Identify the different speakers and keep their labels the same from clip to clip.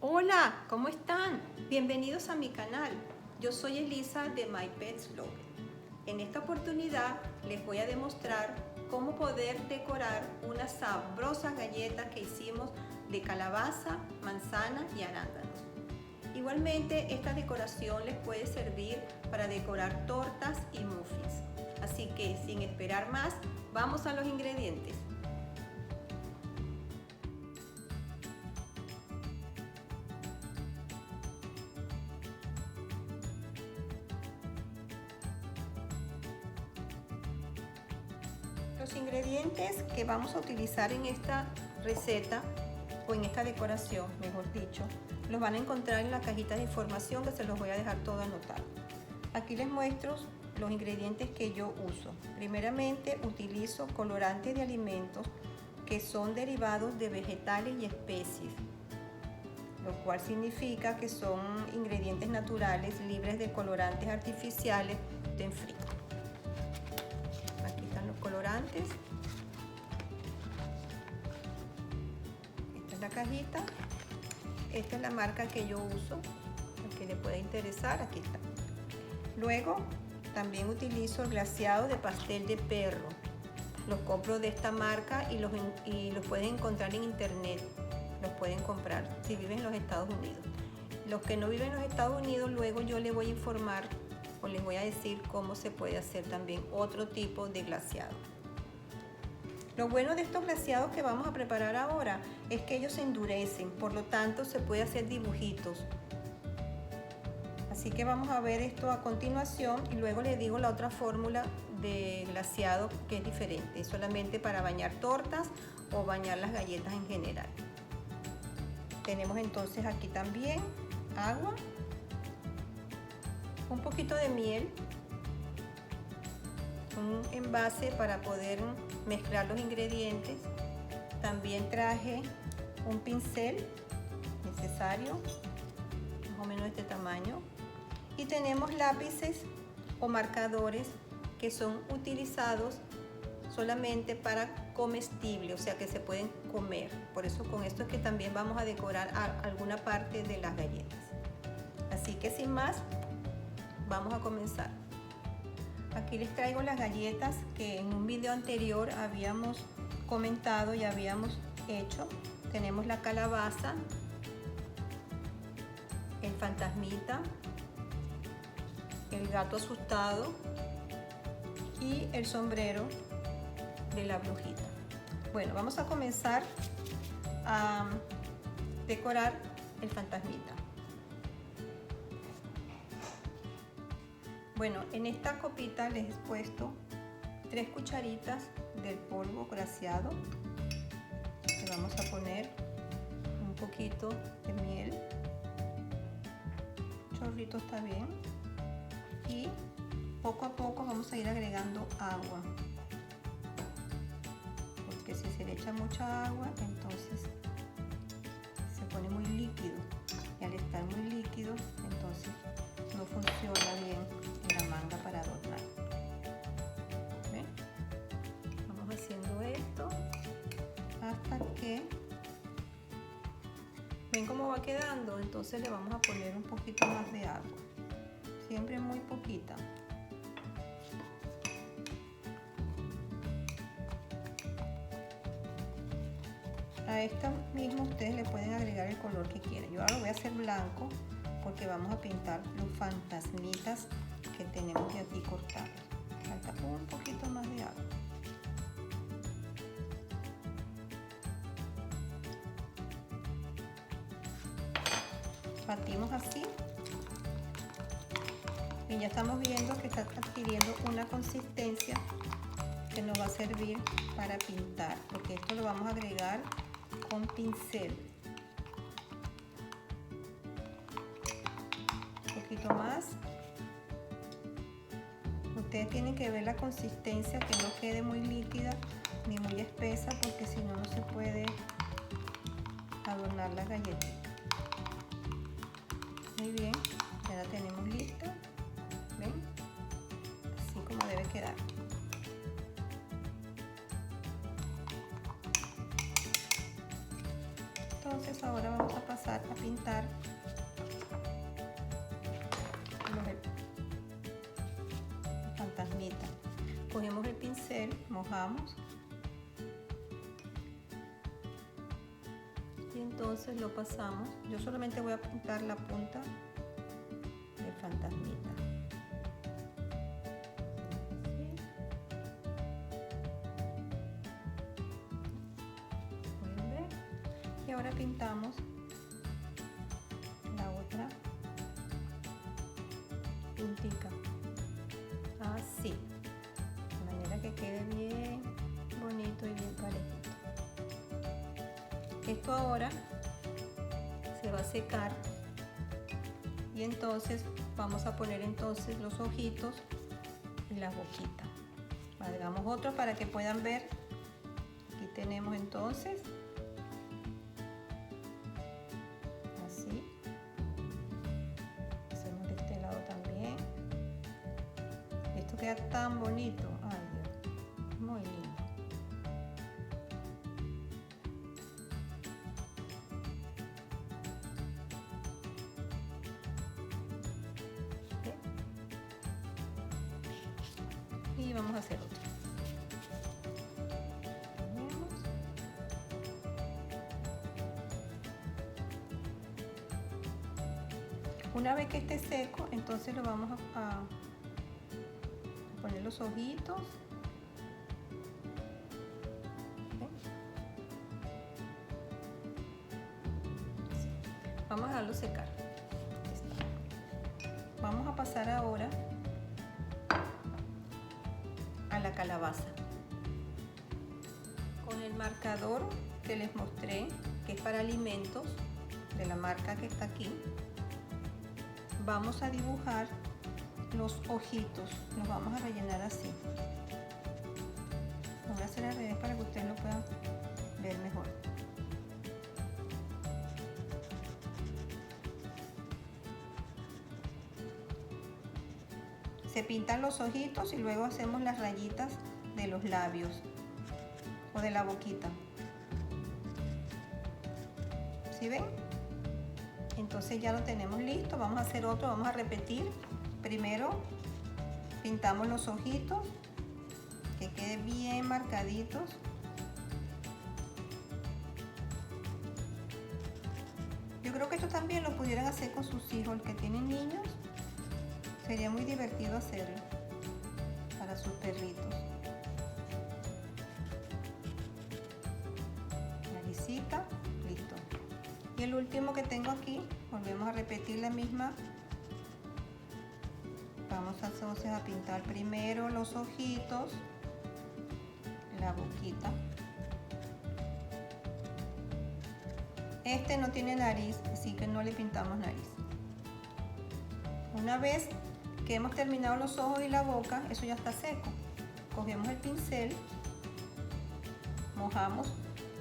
Speaker 1: Hola, ¿cómo están? Bienvenidos a mi canal. Yo soy Elisa de My Pets Vlog. En esta oportunidad les voy a demostrar cómo poder decorar unas sabrosas galletas que hicimos de calabaza, manzana y arándanos. Igualmente, esta decoración les puede servir para decorar tortas y muffins. Así que, sin esperar más, vamos a los ingredientes. Los ingredientes que vamos a utilizar en esta receta o en esta decoración, mejor dicho, los van a encontrar en la cajita de información que se los voy a dejar todo anotado. Aquí les muestro los ingredientes que yo uso. Primeramente utilizo colorantes de alimentos que son derivados de vegetales y especies, lo cual significa que son ingredientes naturales libres de colorantes artificiales gluten free. Aquí están los colorantes. Esta es la cajita. Esta es la marca que yo uso, al que le pueda interesar, aquí está. Luego también utilizo el glaseado de pastel de perro. Los compro de esta marca y los pueden encontrar en internet. Los pueden comprar si viven en los Estados Unidos. Los que no viven en los Estados Unidos, luego yo les voy a informar o les voy a decir cómo se puede hacer también otro tipo de glaseado. Lo bueno de estos glaseados que vamos a preparar ahora es que ellos se endurecen, por lo tanto se puede hacer dibujitos. Así que vamos a ver esto a continuación y luego les digo la otra fórmula de glaseado que es diferente, es solamente para bañar tortas o bañar las galletas en general. Tenemos entonces aquí también agua, un poquito de miel, un envase para poder mezclar los ingredientes. También traje un pincel necesario, más o menos de este tamaño, y tenemos lápices o marcadores que son utilizados solamente para comestible, o sea que se pueden comer. Por eso con esto es que también vamos a decorar alguna parte de las galletas. Así que sin más, vamos a comenzar. Aquí les traigo las galletas que en un video anterior habíamos comentado y habíamos hecho. Tenemos la calabaza, el fantasmita, el gato asustado y el sombrero de la brujita. Bueno, vamos a comenzar a decorar el fantasmita. Bueno, en esta copita les he puesto 3 cucharitas del polvo glaseado. Le vamos a poner un poquito de miel, un chorrito está bien, y poco a poco vamos a ir agregando agua, porque si se le echa mucha agua entonces se pone muy líquido, y al estar muy líquido entonces no funciona bien la manga para adornar. ¿Ven? Vamos haciendo esto hasta que ven cómo va quedando. Entonces le vamos a poner un poquito más de agua, siempre muy poquita. A esta misma ustedes le pueden agregar el color que quieran. Yo ahora lo voy a hacer blanco porque vamos a pintar los fantasmitas que tenemos de aquí cortados. Falta un poquito más de agua. Batimos así y ya estamos viendo que está adquiriendo una consistencia que nos va a servir para pintar, porque esto lo vamos a agregar con pincel. Un poquito más. Ustedes tienen que ver la consistencia, que no quede muy líquida ni muy espesa, porque si no, no se puede adornar la galletita. Muy bien, ya la tenemos lista. ¿Ven? Así como debe quedar. Entonces ahora vamos a pasar a pintar. pintar el fantasmita. Cogemos el pincel, mojamos y entonces lo pasamos. Yo solamente voy a pintar la punta del fantasmita. Así. ¿Pueden ver? Y ahora pintamos la otra puntica. Así. De manera que quede bien bonito y bien parejito. Esto ahora se va a secar y entonces vamos a poner entonces los ojitos y la boquita. Hagamos otro para que puedan ver. Aquí tenemos entonces así. Hacemos de este lado también. Esto queda tan bonito. Ay, Dios, muy lindo. Y vamos a hacer otro. Una vez que esté seco, entonces lo vamos a poner los ojitos. Vamos a dejarlo secar. Vamos a pasar ahora a la calabaza. Con el marcador que les mostré, que es para alimentos, de la marca que está aquí, vamos a dibujar los ojitos. Los vamos a rellenar así. Lo voy a hacer al revés para que ustedes lo puedan ver mejor. Se pintan los ojitos y luego hacemos las rayitas de los labios o de la boquita. ¿Sí ven? Entonces ya lo tenemos listo. Vamos a hacer otro, vamos a repetir. Primero pintamos los ojitos, que queden bien marcaditos. Yo creo que esto también lo pudieran hacer con sus hijos, los que tienen niños. Sería muy divertido hacerlo para sus perritos. Naricita, listo. Y el último que tengo aquí, volvemos a repetir la misma. Vamos entonces a pintar primero los ojitos, la boquita. Este no tiene nariz, así que no le pintamos nariz. Una vez que hemos terminado los ojos y la boca, eso ya está seco. Cogemos el pincel, mojamos.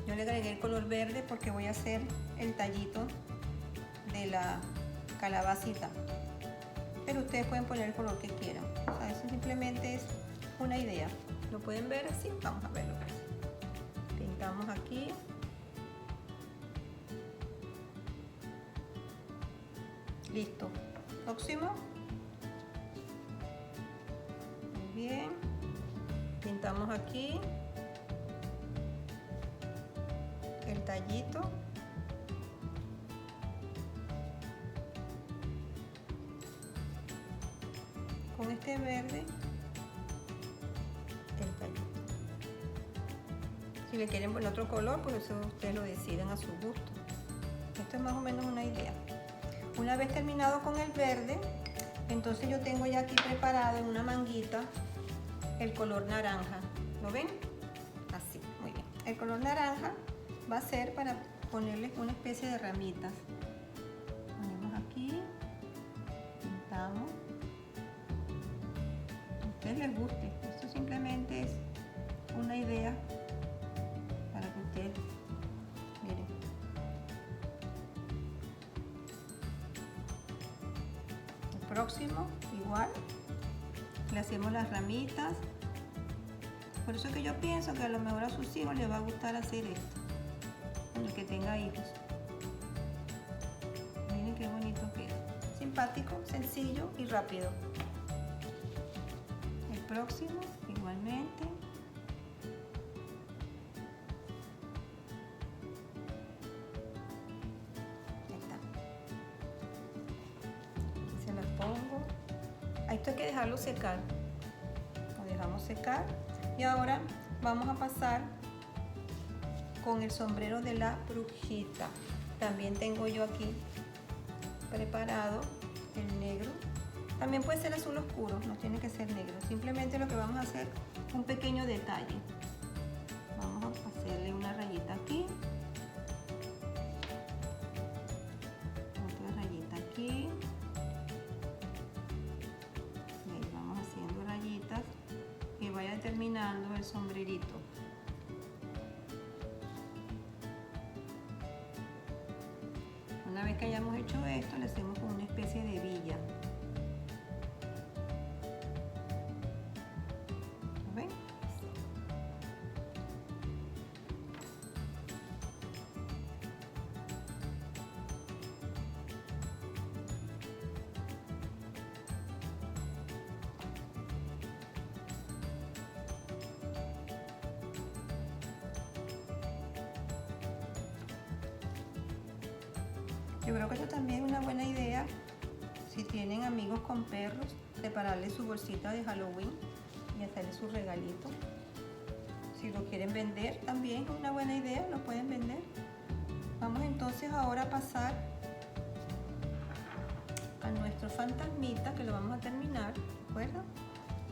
Speaker 1: Yo le agregué el color verde porque voy a hacer el tallito de la calabacita. Pero ustedes pueden poner el color que quieran. O sea, eso simplemente es una idea. ¿Lo pueden ver así? Vamos a verlo. Pintamos aquí. Listo. Próximo. Muy bien. Pintamos aquí el tallito. Con este verde el tallito. Si le quieren poner otro color, pues eso ustedes lo deciden a su gusto. Esto es más o menos una idea. Una vez terminado con el verde, entonces yo tengo ya aquí preparado en una manguita el color naranja. ¿Lo ven? Así, muy bien. El color naranja va a ser para ponerle una especie de ramitas. Ponemos aquí, pintamos. A ustedes les guste. Esto simplemente es una idea para que ustedes miren. El próximo, igual, le hacemos las ramitas. Por eso que yo pienso que a lo mejor a sus hijos les va a gustar hacer esto, el que tenga hijos. simpático, sencillo y rápido. El próximo, igualmente. Ahí está. Aquí se las pongo. A esto hay que dejarlo secar. Lo dejamos secar. Y ahora vamos a pasar con el sombrero de la brujita. También tengo yo aquí preparado el negro. También puede ser azul oscuro, no tiene que ser negro. Simplemente lo que vamos a hacer es un pequeño detalle. Vamos a hacerle una rayita aquí. Otra rayita aquí. Y ahí vamos haciendo rayitas que vaya terminando el sombrerito. Una vez que hayamos hecho esto, le hacemos como una especie de villa. ¿Ven? Yo creo que esto también es una buena idea si tienen amigos con perros, prepararles su bolsita de Halloween y hacerle su regalito. Si lo quieren vender también es una buena idea, lo pueden vender. Vamos entonces ahora a pasar a nuestro fantasmita, que lo vamos a terminar, ¿de acuerdo?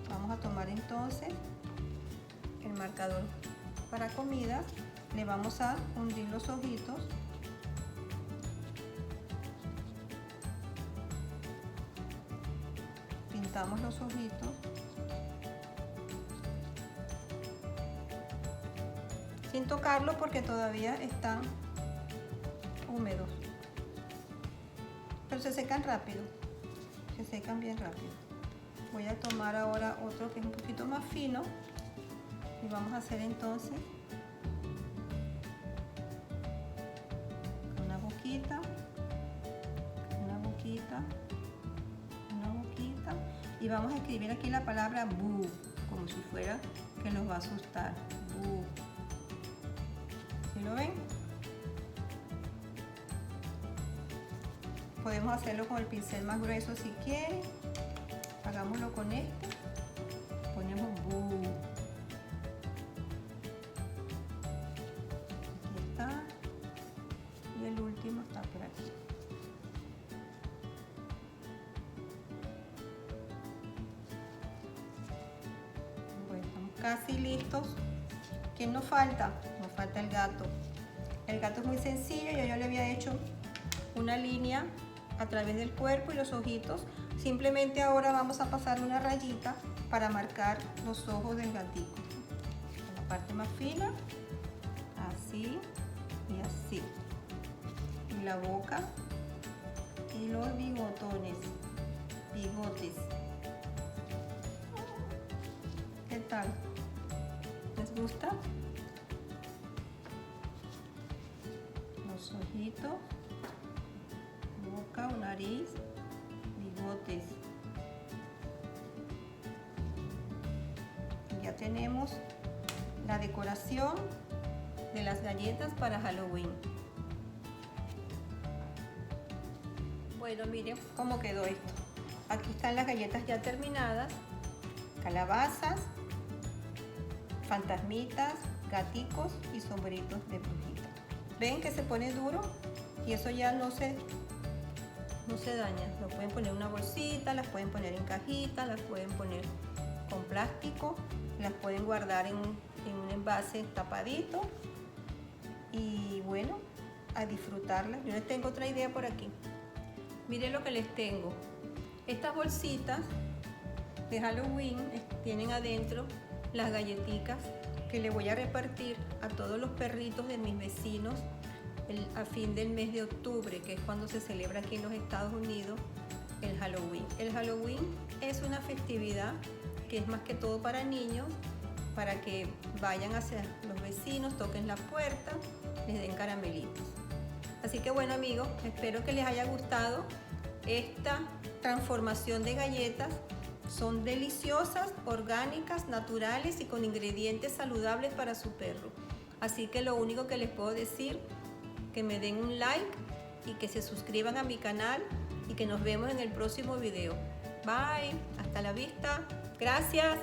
Speaker 1: Vamos a tomar entonces el marcador para comida, le vamos a hundir los ojitos. Pintamos los ojitos. Sin tocarlos porque todavía están húmedos. Pero se secan rápido. Se secan bien rápido. Voy a tomar ahora otro que es un poquito más fino. Y vamos a hacer entonces una boquita. Una boquita. Y vamos a escribir aquí la palabra boo, como si fuera que nos va a asustar. Boo. ¿Sí lo ven? Podemos hacerlo con el pincel más grueso si quieren. Hagámoslo con este. Ponemos boo. Aquí está. Y el último está por aquí. Casi listos. ¿Quién nos falta? Nos falta el gato. El gato es muy sencillo. Yo le había hecho una línea a través del cuerpo y los ojitos. Simplemente ahora vamos a pasar una rayita para marcar los ojos del gatito. En la parte más fina, así y así. Y la boca y los bigotones, bigotes. ¿Qué tal? ¿Les gusta? Los ojitos, boca, nariz, bigotes. Y ya tenemos la decoración de las galletas para Halloween. Bueno, miren cómo quedó esto. Aquí están las galletas ya terminadas. Calabazas, fantasmitas, gaticos y sombreritos de brujita. Ven que se pone duro y eso ya no se daña. Lo pueden poner en una bolsita, las pueden poner en cajitas, las pueden poner con plástico, las pueden guardar en un envase tapadito y bueno, a disfrutarlas. Yo les tengo otra idea por aquí. Miren lo que les tengo. Estas bolsitas de Halloween tienen adentro las galletitas que le voy a repartir a todos los perritos de mis vecinos a fin del mes de octubre, que es cuando se celebra aquí en los Estados Unidos el Halloween. El Halloween es una festividad que es más que todo para niños, para que vayan hacia los vecinos, toquen la puerta, les den caramelitos. Así que bueno amigos, espero que les haya gustado esta transformación de galletas. Son deliciosas, orgánicas, naturales y con ingredientes saludables para su perro. Así que lo único que les puedo decir, que me den un like y que se suscriban a mi canal y que nos vemos en el próximo video. Bye, hasta la vista. Gracias.